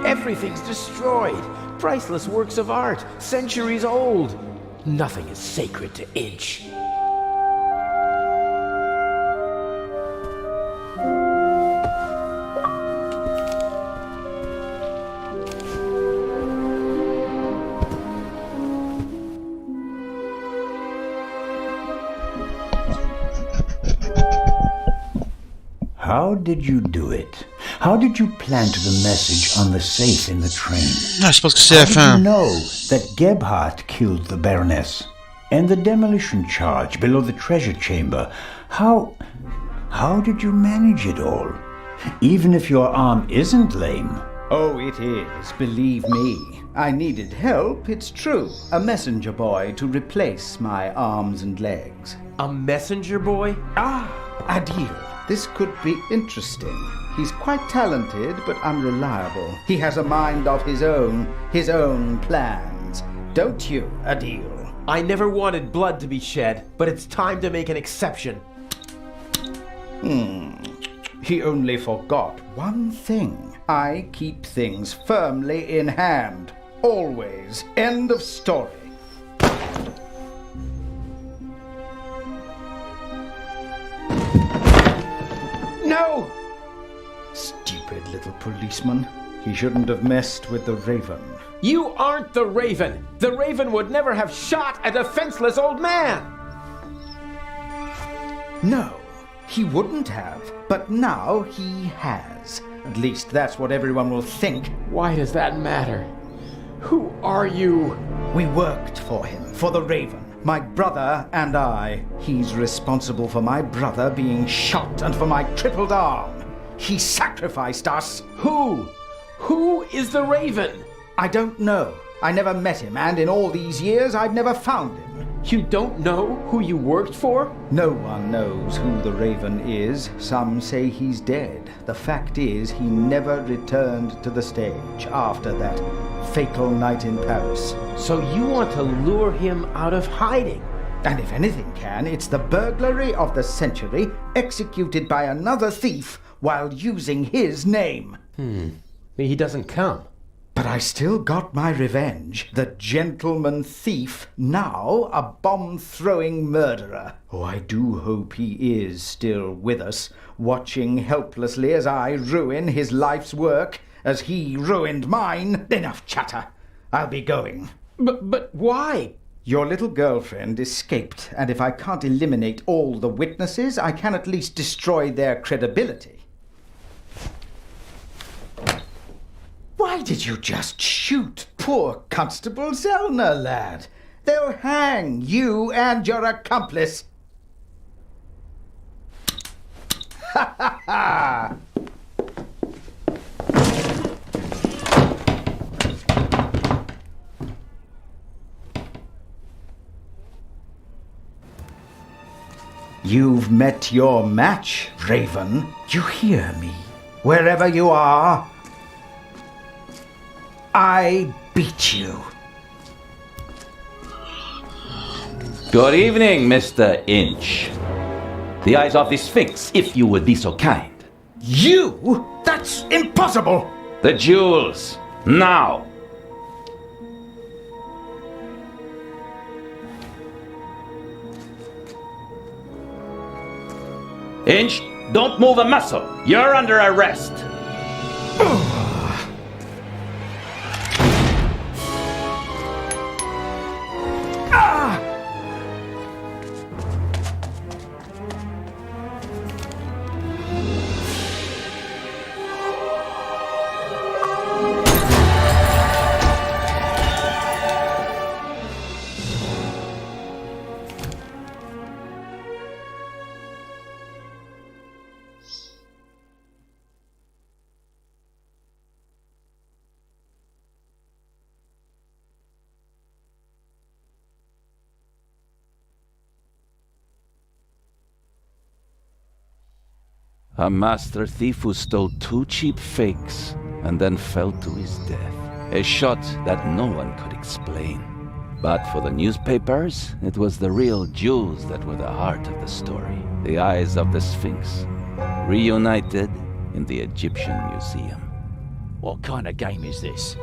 Everything's destroyed. Priceless works of art, centuries old. Nothing is sacred to Inch. How did you do it? How did you plant the message on the safe in the train? Ah, je pense que c'est la How did fin. you know that Gebhardt killed the Baroness? And the demolition charge below the treasure chamber? How did you manage it all? Even if your arm isn't lame. Oh, it is, believe me. I needed help, it's true. A messenger boy to replace my arms and legs. A messenger boy? Ah, Adil. This could be interesting. He's quite talented, but unreliable. He has a mind of his own plans. Don't you, Adil? I never wanted blood to be shed, but it's time to make an exception. He only forgot one thing. I keep things firmly in hand. Always. End of story. No! Stupid little policeman. He shouldn't have messed with the Raven. You aren't the Raven! The Raven would never have shot a defenseless old man! No, he wouldn't have, but now he has. At least that's what everyone will think. Why does that matter? Who are you? We worked for him, for the Raven. My brother and I. He's responsible for my brother being shot and for my crippled arm. He sacrificed us. Who? Who is the Raven? I don't know. I never met him, and in all these years, I've never found him. You don't know who you worked for? No one knows who the Raven is. Some say he's dead. The fact is, he never returned to the stage after that fatal night in Paris. So you want to lure him out of hiding? And if anything can, it's the burglary of the century executed by another thief while using his name. He doesn't come. But I still got my revenge. The gentleman thief, now a bomb-throwing murderer. Oh, I do hope he is still with us, watching helplessly as I ruin his life's work, as he ruined mine. Enough chatter. I'll be going. But why? Your little girlfriend escaped, and if I can't eliminate all the witnesses, I can at least destroy their credibility. Why did you just shoot poor Constable Zellner, lad? They'll hang you and your accomplice. Ha ha ha! You've met your match, Raven. You hear me? Wherever you are, I beat you. Good evening, Mr. Inch. The eyes of the Sphinx, if you would be so kind. You? That's impossible! The jewels, now! Inch, don't move a muscle. You're under arrest. A master thief who stole 2 cheap fakes and then fell to his death. A shot that no one could explain. But for the newspapers, it was the real jewels that were the heart of the story. The eyes of the Sphinx, reunited in the Egyptian Museum. What kind of game is this?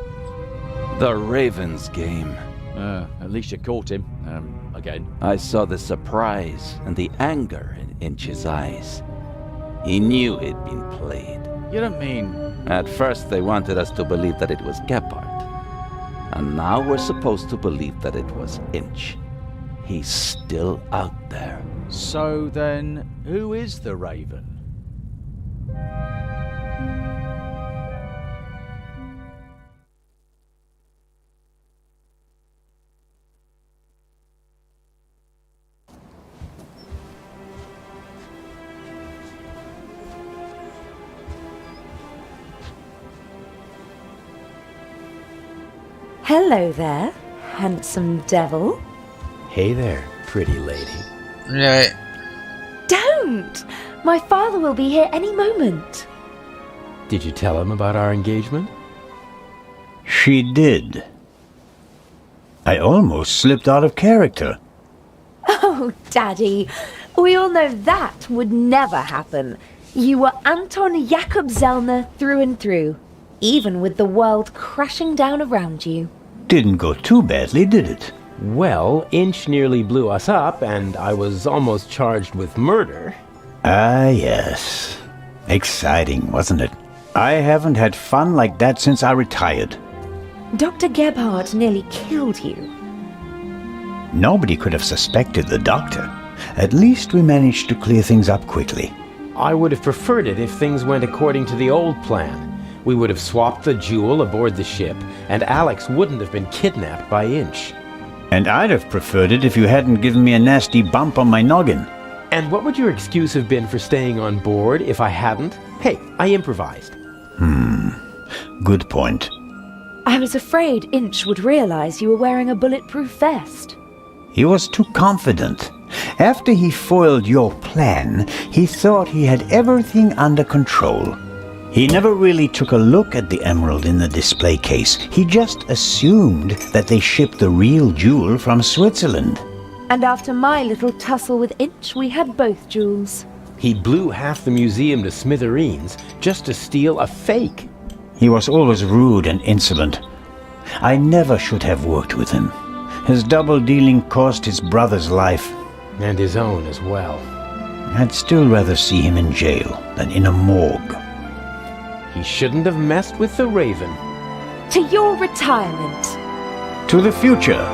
The Raven's game. At least you caught him. Again. I saw the surprise and the anger in Inch's eyes. He knew he'd been played. You don't mean... At first they wanted us to believe that it was Gebhardt. And now we're supposed to believe that it was Inch. He's still out there. So then, who is the Raven? Hello there, handsome devil. Hey there, pretty lady. Right. Don't! My father will be here any moment. Did you tell him about our engagement? She did. I almost slipped out of character. Oh, Daddy, we all know that would never happen. You were Anton Jakob Zellner through and through, even with the world crashing down around you. Didn't go too badly, did it? Well, Inch nearly blew us up, and I was almost charged with murder. Ah, yes. Exciting, wasn't it? I haven't had fun like that since I retired. Dr. Gebhardt nearly killed you. Nobody could have suspected the doctor. At least we managed to clear things up quickly. I would have preferred it if things went according to the old plan. We would have swapped the jewel aboard the ship, and Alex wouldn't have been kidnapped by Inch. And I'd have preferred it if you hadn't given me a nasty bump on my noggin. And what would your excuse have been for staying on board if I hadn't? Hey, I improvised. Good point. I was afraid Inch would realize you were wearing a bulletproof vest. He was too confident. After he foiled your plan, he thought he had everything under control. He never really took a look at the emerald in the display case. He just assumed that they shipped the real jewel from Switzerland. And after my little tussle with Inch, we had both jewels. He blew half the museum to smithereens just to steal a fake. He was always rude and insolent. I never should have worked with him. His double-dealing cost his brother's life. And his own as well. I'd still rather see him in jail than in a morgue. He shouldn't have messed with the Raven. To your retirement. To the future.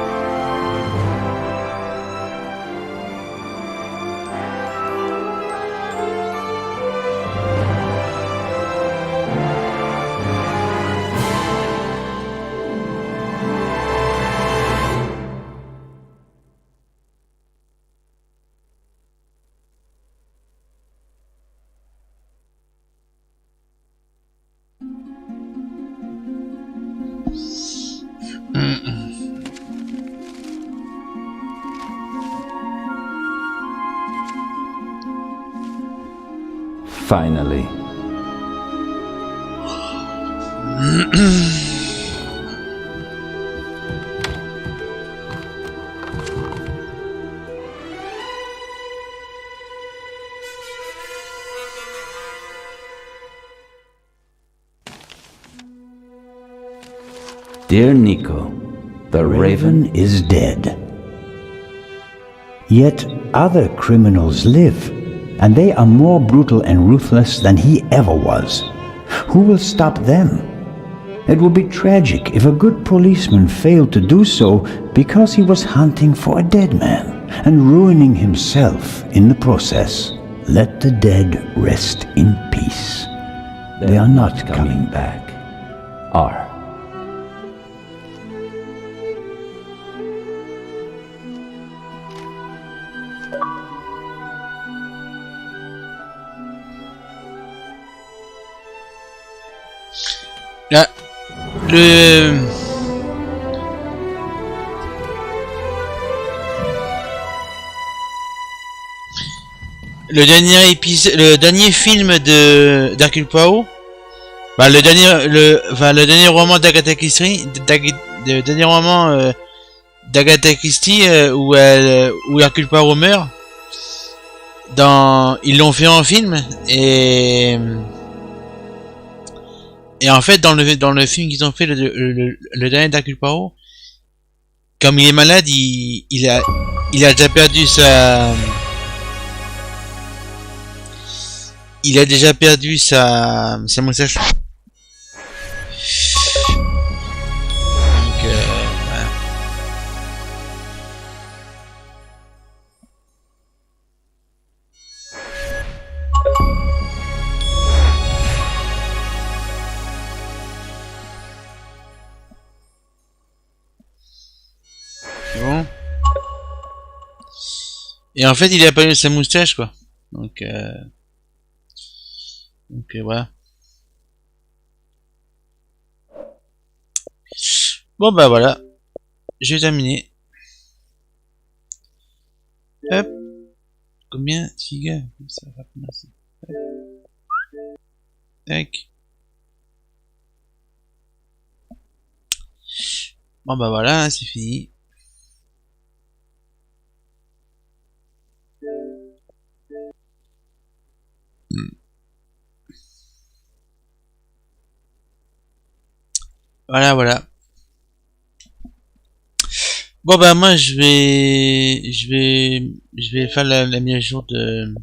Finally. Dear Nico, the Raven Is dead. Yet other criminals live, and they are more brutal and ruthless than he ever was. Who will stop them? It would be tragic if a good policeman failed to do so because he was hunting for a dead man and ruining himself in the process. Let the dead rest in peace. They are not coming back. R. Là, le dernier épisode, le dernier film de d'Hercule Poirot, bah le dernier roman d'Agatha Christie, le dernier roman d'Agatha Christie où Hercule Poirot meurt. Ils l'ont fait en film et en fait dans le film qu'ils ont fait le dernier d'Hercule Poirot, comme il est malade, il a déjà perdu sa moustache. Donc voilà. Bon. Et en fait, il a perdu sa moustache, quoi. Donc voilà. Bon bah voilà. J'ai terminé. Hop. Combien de figures ça va commencer. Tac. Bon bah voilà, c'est fini. Voilà. Bon bah moi je vais faire la mise à jour de.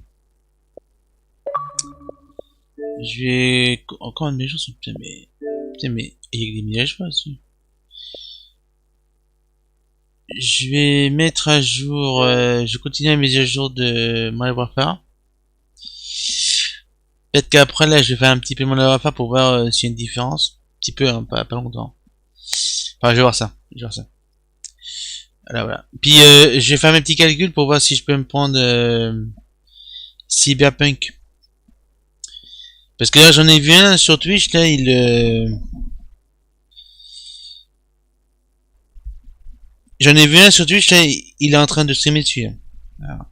Je vais encore une mise à jour sur putain mais il y a des mises à jour dessus. Je vais mettre à jour. Je continue la mise à jour de Modern Warfare. Peut-être qu'après là je vais faire un petit peu mon alpha pour voir s'il y a une différence. Un petit peu, hein, pas longtemps. Enfin je vais voir ça. Voilà. Puis je vais faire mes petits calculs pour voir si je peux me prendre Cyberpunk. Parce que là j'en ai vu un sur Twitch, là j'en ai vu un sur Twitch, là il est en train de streamer dessus. Hein. Alors.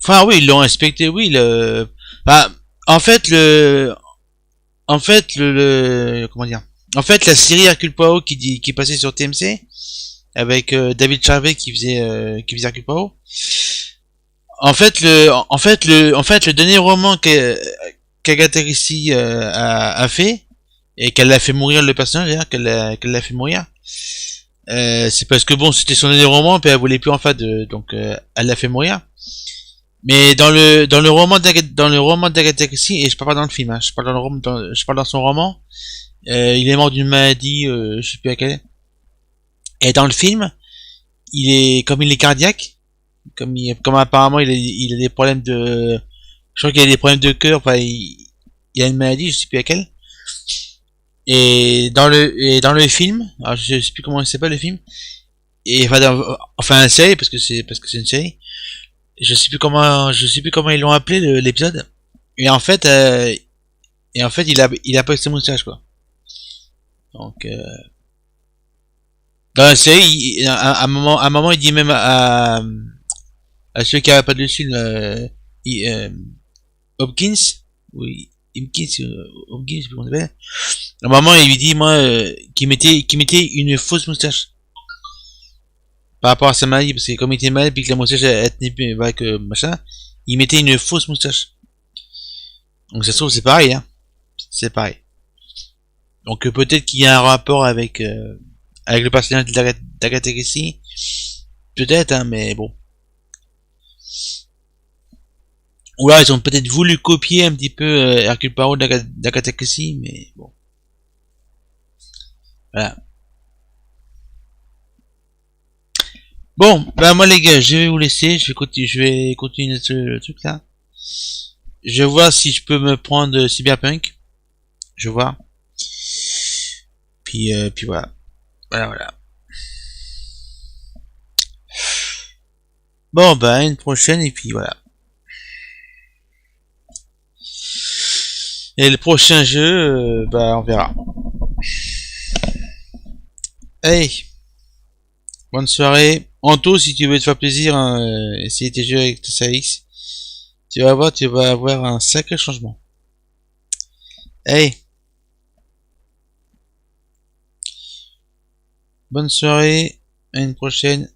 Enfin oui, ils l'ont respecté, oui. Bah, en fait comment dire. En fait, la série Hercule Poirot qui est passée sur TMC avec David Charvet qui faisait Hercule Poirot. En fait, le dernier roman qu'Agatha Christie a fait et qu'elle a fait mourir le personnage, d'ailleurs, qu'elle l'a fait mourir. C'est parce que bon, c'était son dernier roman, puis elle voulait plus en faire donc elle l'a fait mourir. Mais dans le roman d'Agatha Christie, et je parle pas dans le film, hein, je parle dans son roman, il est mort d'une maladie, je sais plus laquelle. Et dans le film, il est cardiaque, comme apparemment il a des problèmes je crois qu'il a des problèmes de cœur, enfin il a une maladie, je sais plus laquelle. Et dans le film, alors je sais plus comment il s'appelle le film, et enfin la série parce que c'est une série. Je sais plus comment ils l'ont appelé l'épisode. Et en fait il a pas ses moustaches quoi. Donc dans la série, à un moment il dit même à celui qui avait pas de dessus, Hopkins, oui, Hopkins, je sais plus comment on appelle. À un moment il lui dit moi qu'il mettait une fausse moustache. Par rapport à sa maladie, parce que comme il était malade, puis que la moustache elle tenait plus avec machin, il mettait une fausse moustache. Donc ça se trouve c'est pareil, hein. C'est pareil. Donc peut-être qu'il y a un rapport avec le personnage d'Agatha Christie. Peut-être, hein, mais bon. Ou là ils ont peut-être voulu copier un petit peu Hercule Poirot d'Agatha Christie, mais bon. Voilà. Bon, bah moi les gars, je vais vous laisser, je vais continuer le truc là. Je vais voir si je peux me prendre Cyberpunk. Je vais voir. Puis voilà. Voilà. Bon bah une prochaine et puis voilà. Et le prochain jeu, bah on verra. Hey, bonne soirée. Anto, si tu veux te faire plaisir, essayer tes jeux avec ta série X, tu vas avoir un sacré changement. Hey, bonne soirée, à une prochaine.